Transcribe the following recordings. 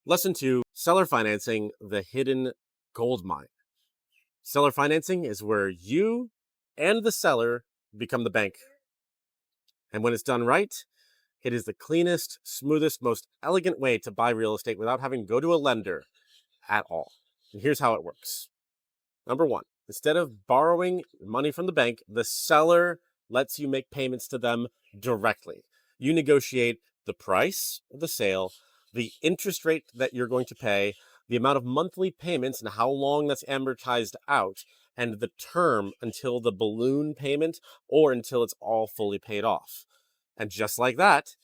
Lesson 2, seller financing, the hidden gold mine. Seller financing is where you and the seller become the bank. And when it's done right, it is the cleanest, smoothest, most elegant way to buy real estate without having to go to a lender at all. And here's how it works. Number one, instead of borrowing money from the bank, the seller lets you make payments to them directly. You negotiate the price of the sale, the interest rate that you're going to pay, the amount of monthly payments and how long that's amortized out, and the term until the balloon payment or until it's all fully paid off. And just like that,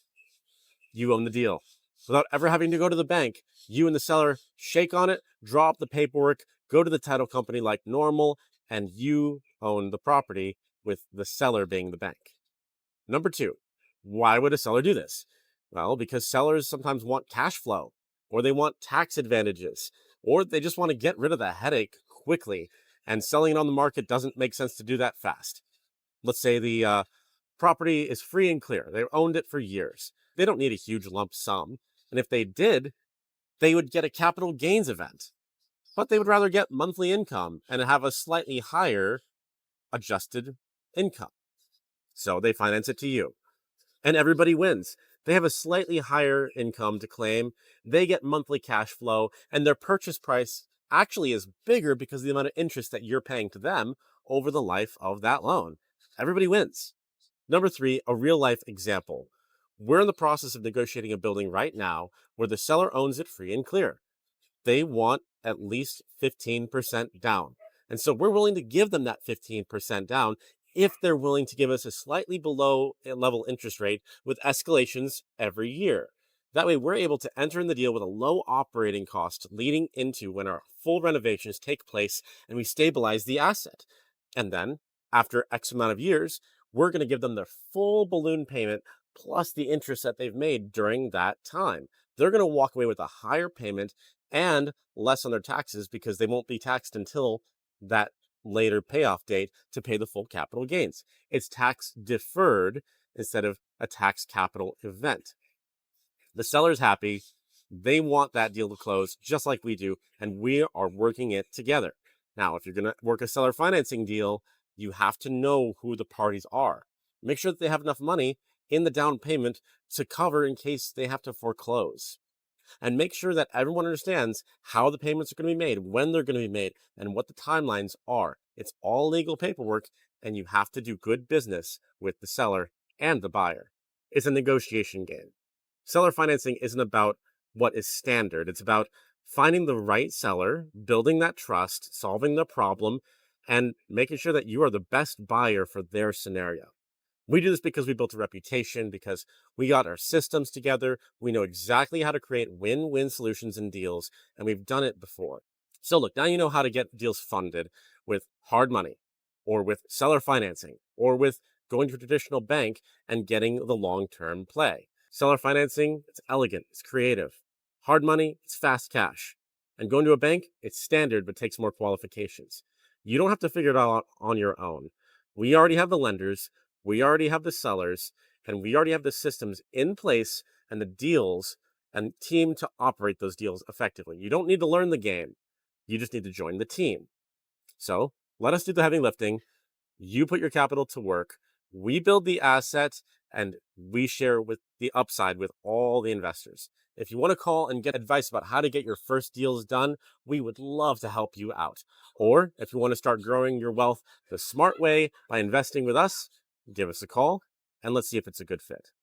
you own the deal. Without ever having to go to the bank, you and the seller shake on it, draw up the paperwork, go to the title company like normal, and you own the property with the seller being the bank. Number two, why would a seller do this? Well, because sellers sometimes want cash flow, or they want tax advantages, or they just want to get rid of the headache quickly, and selling it on the market doesn't make sense to do that fast. Let's say the property is free and clear. They've owned it for years. They don't need a huge lump sum. And if they did, they would get a capital gains event. But they would rather get monthly income and have a slightly higher adjusted income. So they finance it to you. And everybody wins. They have a slightly higher income to claim. They get monthly cash flow, and their purchase price actually is bigger because of the amount of interest that you're paying to them over the life of that loan. Everybody wins. Number three, a real life example. We're in the process of negotiating a building right now where the seller owns it free and clear. They want at least 15% down. And so we're willing to give them that 15% down if they're willing to give us a slightly below level interest rate with escalations every year. That way, we're able to enter in the deal with a low operating cost leading into when our full renovations take place and we stabilize the asset. And then, after X amount of years, we're going to give them their full balloon payment plus the interest that they've made during that time. They're going to walk away with a higher payment and less on their taxes because they won't be taxed until that later payoff date to pay the full capital gains. It's tax deferred instead of a tax capital event. The seller's happy. They want that deal to close just like we do, and we are working it together. Now, if you're going to work a seller financing deal, you have to know who the parties are. Make sure that they have enough money in the down payment to cover in case they have to foreclose. And make sure that everyone understands how the payments are going to be made, when they're going to be made, and what the timelines are. It's all legal paperwork, and you have to do good business with the seller and the buyer. It's a negotiation game. Seller financing isn't about what is standard. It's about finding the right seller, building that trust, solving the problem, and making sure that you are the best buyer for their scenario. We do this because we built a reputation, because we got our systems together. We know exactly how to create win-win solutions and deals, and we've done it before. So look, now you know how to get deals funded with hard money, or with seller financing, or with going to a traditional bank and getting the long-term play. Seller financing, it's elegant, it's creative. Hard money, it's fast cash. And going to a bank, it's standard but takes more qualifications. You don't have to figure it out on your own. We already have the lenders, we already have the sellers, and we already have the systems in place and the deals and team to operate those deals effectively. You don't need to learn the game. You just need to join the team. So let us do the heavy lifting. You put your capital to work. We build the asset and we share with the upside with all the investors. If you want to call and get advice about how to get your first deals done, we would love to help you out. Or if you want to start growing your wealth the smart way by investing with us, give us a call and let's see if it's a good fit.